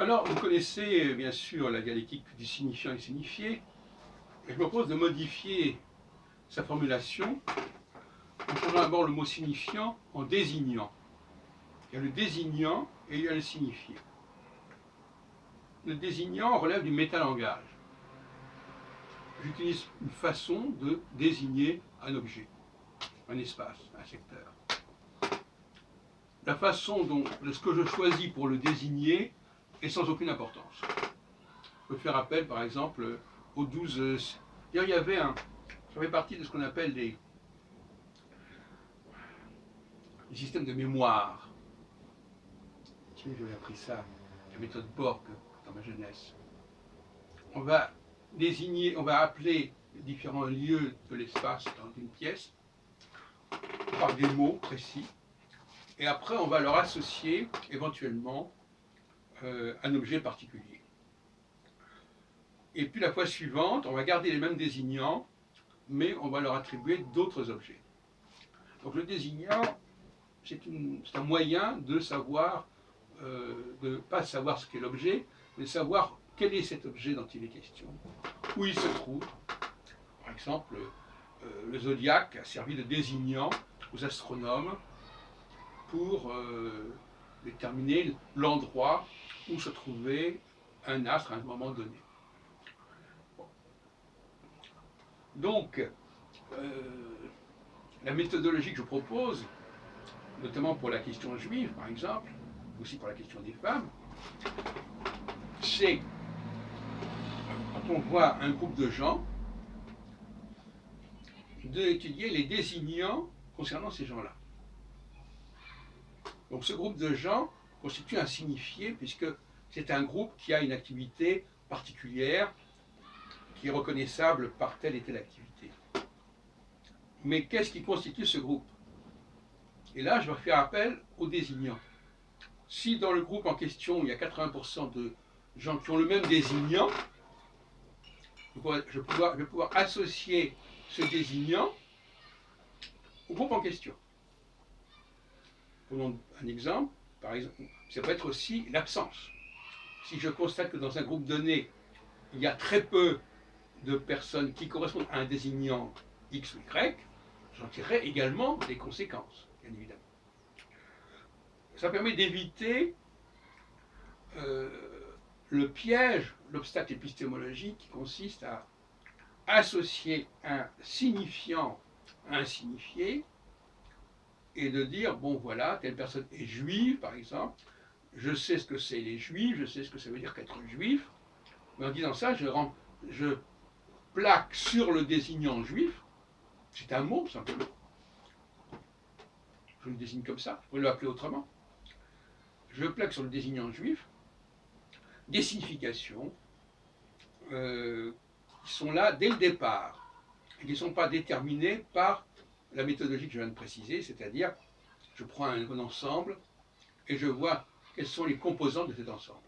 Alors, vous connaissez bien sûr la dialectique du signifiant et signifié. Et je me propose de modifier sa formulation en changeant d'abord le mot signifiant en désignant. Il y a le désignant et il y a le signifié. Le désignant relève du métalangage. J'utilise une façon de désigner un objet, un espace, un secteur. La façon dont ce que je choisis pour le désigner est sans aucune importance. Je peux faire appel, par exemple, aux 12... Il y avait ça fait partie de ce qu'on appelle les systèmes de mémoire. J'avais appris ça, la méthode Borg dans ma jeunesse. On va désigner, on va appeler différents lieux de l'espace dans une pièce par des mots précis, et après on va leur associer éventuellement un objet particulier. Et puis la fois suivante, on va garder les mêmes désignants, mais on va leur attribuer d'autres objets. Donc le désignant, c'est un moyen de savoir, de ne pas savoir ce qu'est l'objet, mais de savoir quel est cet objet dont il est question, où il se trouve. Par exemple, le zodiaque a servi de désignant aux astronomes pour déterminer l'endroit où se trouvait un astre à un moment donné. Bon. Donc, la méthodologie que je propose, notamment pour la question juive, par exemple, aussi pour la question des femmes, c'est, quand on voit un groupe de gens, d'étudier les désignants concernant ces gens-là. Donc ce groupe de gens constitue un signifié, puisque c'est un groupe qui a une activité particulière, qui est reconnaissable par telle et telle activité. Mais qu'est-ce qui constitue ce groupe? Et là, je vais faire appel aux désignants. Si dans le groupe en question, il y a 80% de gens qui ont le même désignant, je vais pouvoir associer ce désignant au groupe en question. Prenons un exemple, par exemple, ça peut être aussi l'absence. Si je constate que dans un groupe donné, il y a très peu de personnes qui correspondent à un désignant X ou Y, j'en tirerai également des conséquences, bien évidemment. Ça permet d'éviter le piège, l'obstacle épistémologique qui consiste à associer un signifiant à un signifié et de dire, bon voilà, telle personne est juive, par exemple, je sais ce que c'est les juifs, je sais ce que ça veut dire qu'être juif, mais en disant ça, je plaque sur le désignant juif, c'est un mot simplement. Je le désigne comme ça, je pourrais l'appeler autrement. Je plaque sur le désignant juif des significations qui sont là dès le départ et qui ne sont pas déterminées par la méthodologie que je viens de préciser, c'est-à-dire je prends un ensemble et je vois quelles sont les composantes de cet ensemble.